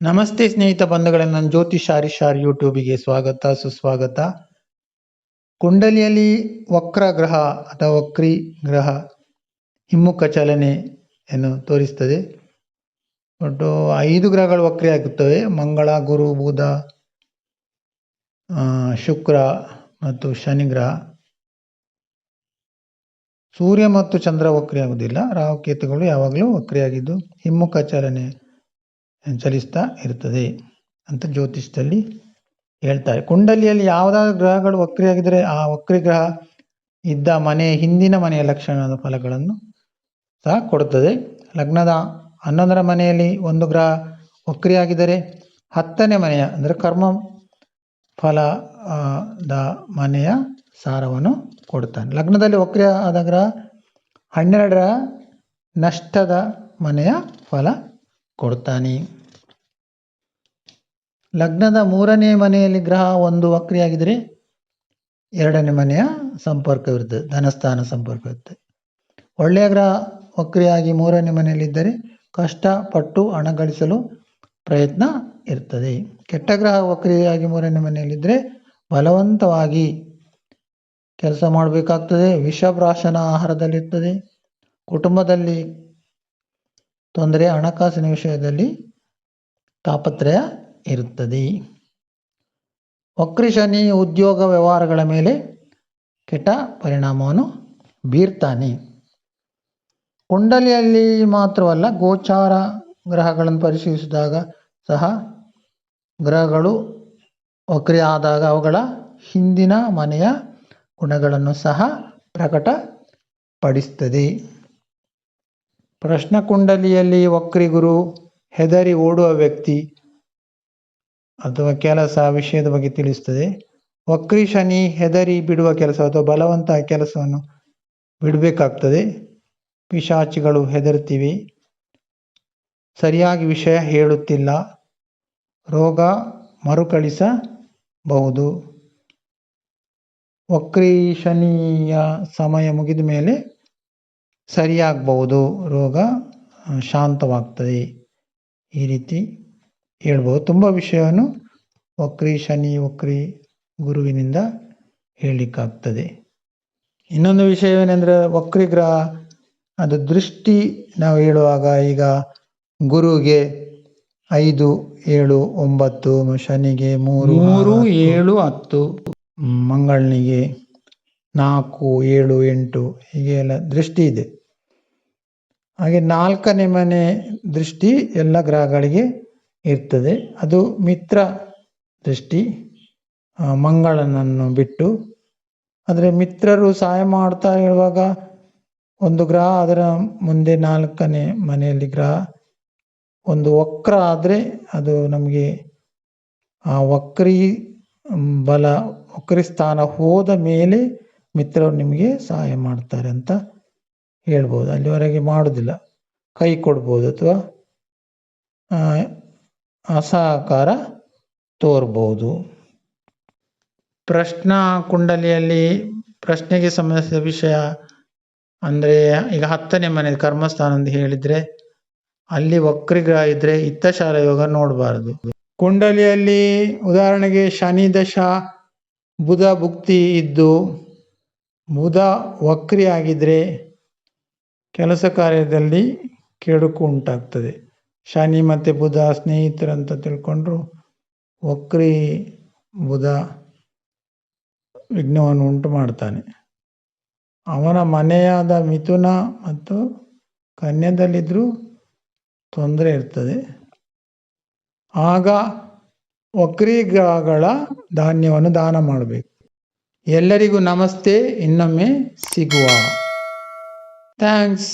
ನಮಸ್ತೆ ಸ್ನೇಹಿತ ಬಂಧುಗಳೇ, ನನ್ನ ಜ್ಯೋತಿಷ್ ಶಾರ್ ಯೂಟ್ಯೂಬಿಗೆ ಸ್ವಾಗತ ಸುಸ್ವಾಗತ. ಕುಂಡಲಿಯಲ್ಲಿ ವಕ್ರ ಗ್ರಹ ಅಥವಾ ವಕ್ರಿ ಗ್ರಹ ಹಿಮ್ಮುಖ ಚಲನೆಯನ್ನು ತೋರಿಸ್ತದೆ. ಒಟ್ಟು 5 ಗ್ರಹಗಳು ವಕ್ರಿ ಆಗುತ್ತವೆ: ಮಂಗಳ, ಗುರು, ಬುಧ, ಶುಕ್ರ ಮತ್ತು ಶನಿ ಗ್ರಹ. ಸೂರ್ಯ ಮತ್ತು ಚಂದ್ರ ವಕ್ರಿ ಆಗುವುದಿಲ್ಲ. ರಾಹುಕೇತುಗಳು ಯಾವಾಗಲೂ ವಕ್ರಿಯಾಗಿದ್ದು ಹಿಮ್ಮುಖ ಚಲನೆ ಚಲಿಸ್ತಾ ಇರ್ತದೆ ಅಂತ ಜ್ಯೋತಿಷದಲ್ಲಿ ಹೇಳ್ತಾರೆ. ಕುಂಡಲಿಯಲ್ಲಿ ಯಾವುದಾದ್ರು ಗ್ರಹಗಳು ವಕ್ರಿಯಾಗಿದ್ದರೆ ಆ ವಕ್ರಿ ಗ್ರಹ ಇದ್ದ ಹಿಂದಿನ ಮನೆಯ ಲಕ್ಷಣದ ಫಲಗಳನ್ನು ಸಹ ಕೊಡುತ್ತದೆ. ಲಗ್ನದ 11ರ ಮನೆಯಲ್ಲಿ ಒಂದು ಗ್ರಹ ವಕ್ರಿಯಾಗಿದ್ದರೆ 10ನೇ ಮನೆಯ ಅಂದರೆ ಕರ್ಮ ಫಲದ ಮನೆಯ ಸಾರವನ್ನು ಕೊಡ್ತಾನೆ. ಲಗ್ನದಲ್ಲಿ ವಕ್ರಿ ಆದ ಗ್ರಹ 12ರ ನಷ್ಟದ ಮನೆಯ ಫಲ ಕೊಡ್ತಾನೆ. ಲಗ್ನದ 3ನೇ ಮನೆಯಲ್ಲಿ ಗ್ರಹ ಒಂದು ವಕ್ರಿಯಾಗಿದ್ದರೆ 2ನೇ ಮನೆಯ ಸಂಪರ್ಕವಿರುತ್ತದೆ, ಧನಸ್ಥಾನ ಸಂಪರ್ಕ ಇರುತ್ತೆ. ಒಳ್ಳೆಯ ಗ್ರಹ ವಕ್ರಿಯಾಗಿ 3ನೇ ಮನೆಯಲ್ಲಿದ್ದರೆ ಕಷ್ಟಪಟ್ಟು ಹಣ ಗಳಿಸಲು ಪ್ರಯತ್ನ ಇರ್ತದೆ. ಕೆಟ್ಟ ಗ್ರಹ ವಕ್ರಿಯಾಗಿ 3ನೇ ಮನೆಯಲ್ಲಿದ್ದರೆ ಬಲವಂತವಾಗಿ ಕೆಲಸ ಮಾಡಬೇಕಾಗ್ತದೆ. ವಿಷಪ್ರಾಶನ ಆಹಾರದಲ್ಲಿರ್ತದೆ. ಕುಟುಂಬದಲ್ಲಿ ತೊಂದರೆ, ಹಣಕಾಸಿನ ವಿಷಯದಲ್ಲಿ ತಾಪತ್ರಯ ಇರುತ್ತದೆ. ವಕ್ರಿ ಶನಿ ಉದ್ಯೋಗ ವ್ಯವಹಾರಗಳ ಮೇಲೆ ಕೆಟ್ಟ ಪರಿಣಾಮವನ್ನು ಬೀರ್ತಾನೆ. ಕುಂಡಲಿಯಲ್ಲಿ ಮಾತ್ರವಲ್ಲ, ಗೋಚಾರ ಗ್ರಹಗಳನ್ನು ಪರಿಶೀಲಿಸಿದಾಗ ಸಹ ಗ್ರಹಗಳು ವಕ್ರಿ ಆದಾಗ ಅವುಗಳ ಹಿಂದಿನ ಮನೆಯ ಗುಣಗಳನ್ನು ಸಹ ಪ್ರಕಟಪಡಿಸ್ತದೆ. ಪ್ರಶ್ನ ಕುಂಡಲಿಯಲ್ಲಿ ವಕ್ರಿ ಗುರು ಹೆದರಿ ಓಡುವ ವ್ಯಕ್ತಿ ಅಥವಾ ಕೆಲಸ ವಿಷಯದ ಬಗ್ಗೆ ತಿಳಿಸ್ತದೆ. ವಕ್ರಿ ಶನಿ ಹೆದರಿ ಬಿಡುವ ಕೆಲಸ ಅಥವಾ ಬಲವಂತ ಕೆಲಸವನ್ನು ಬಿಡಬೇಕಾಗ್ತದೆ. ಪಿಶಾಚಿಗಳು ಹೆದರ್ತಿವೆ, ಸರಿಯಾಗಿ ವಿಷಯ ಹೇಳುತ್ತಿಲ್ಲ, ರೋಗ ಮರುಕಳಿಸಬಹುದು. ವಕ್ರಿ ಶನಿಯ ಸಮಯ ಮುಗಿದ ಮೇಲೆ ಸರಿಯಾಗಬಹುದು, ರೋಗ ಶಾಂತವಾಗ್ತದೆ, ಈ ರೀತಿ ಹೇಳ್ಬೋದು. ತುಂಬ ವಿಷಯವನ್ನು ವಕ್ರಿ ಶನಿ ವಕ್ರಿ ಗುರುವಿನಿಂದ ಹೇಳಲಿಕ್ಕಾಗ್ತದೆ. ಇನ್ನೊಂದು ವಿಷಯವೇನೆಂದರೆ, ವಕ್ರಿ ಗ್ರಹ ಅದು ದೃಷ್ಟಿ ನಾವು ಹೇಳುವಾಗ ಈಗ ಗುರುಗೆ 5, 7, 9, ಶನಿಗೆ 3, 7, 10, ಮಂಗಳನಿಗೆ 4, 7, 8 ಹೀಗೆ ಎಲ್ಲ ದೃಷ್ಟಿ ಇದೆ. ಹಾಗೆ 4ನೇ ಮನೆ ದೃಷ್ಟಿ ಎಲ್ಲ ಗ್ರಹಗಳಿಗೆ ಇರ್ತದೆ. ಅದು ಮಿತ್ರ ದೃಷ್ಟಿ, ಮಂಗಳನನ್ನು ಬಿಟ್ಟು. ಆದರೆ ಮಿತ್ರರು ಸಹಾಯ ಮಾಡ್ತಾ ಹೇಳುವಾಗ ಒಂದು ಗ್ರಹ ಅದರ ಮುಂದೆ 4ನೇ ಮನೆಯಲ್ಲಿ ಗ್ರಹ ಒಂದು ವಕ್ರ ಆದರೆ ಅದು ನಮಗೆ ಆ ವಕ್ರಿ ಸ್ಥಾನ ಹೋದ ಮೇಲೆ ಮಿತ್ರರು ನಿಮಗೆ ಸಹಾಯ ಮಾಡ್ತಾರೆ ಅಂತ ಹೇಳ್ಬೋದು. ಅಲ್ಲಿವರೆಗೆ ಮಾಡೋದಿಲ್ಲ, ಕೈ ಕೊಡ್ಬೋದು ಅಥವಾ ಅಸಹಕಾರ ತೋರ್ಬೋದು. ಪ್ರಶ್ನಾ ಕುಂಡಲಿಯಲ್ಲಿ ಪ್ರಶ್ನೆಗೆ ಸಂಬಂಧಿಸಿದ ವಿಷಯ ಅಂದರೆ ಈಗ 10ನೇ ಮನೆ ಕರ್ಮಸ್ಥಾನ ಅಂತ ಹೇಳಿದರೆ ಅಲ್ಲಿ ವಕ್ರಿ ಗ್ರಹ ಇದ್ದರೆ ಹಿತ್ತಶಾಲ ಯೋಗ ನೋಡಬಾರ್ದು. ಕುಂಡಲಿಯಲ್ಲಿ ಉದಾಹರಣೆಗೆ ಶನಿ ದಶ ಬುಧ ಭುಕ್ತಿ ಇದ್ದು ಬುಧ ವಕ್ರಿ ಆಗಿದ್ರೆ ಕೆಲಸ ಕಾರ್ಯದಲ್ಲಿ ಕೆಡುಕು ಉಂಟಾಗ್ತದೆ. ಶನಿ ಮತ್ತು ಬುಧ ಸ್ನೇಹಿತರಂತ ತಿಳ್ಕೊಂಡ್ರು ವಕ್ರಿ ಬುಧ ವಿಘ್ನವನ್ನು ಉಂಟು ಮಾಡ್ತಾನೆ. ಅವನ ಮನೆಯಾದ ಮಿಥುನ ಮತ್ತು ಕನ್ಯದಲ್ಲಿದ್ದರೂ ತೊಂದರೆ ಇರ್ತದೆ. ಆಗ ವಕ್ರಿ ಗ್ರಹಗಳ ಧಾನ್ಯವನ್ನು ದಾನ ಮಾಡಬೇಕು. ಎಲ್ಲರಿಗೂ ನಮಸ್ತೆ, ಇನ್ನೊಮ್ಮೆ ಸಿಗುವ. ಥ್ಯಾಂಕ್ಸ್.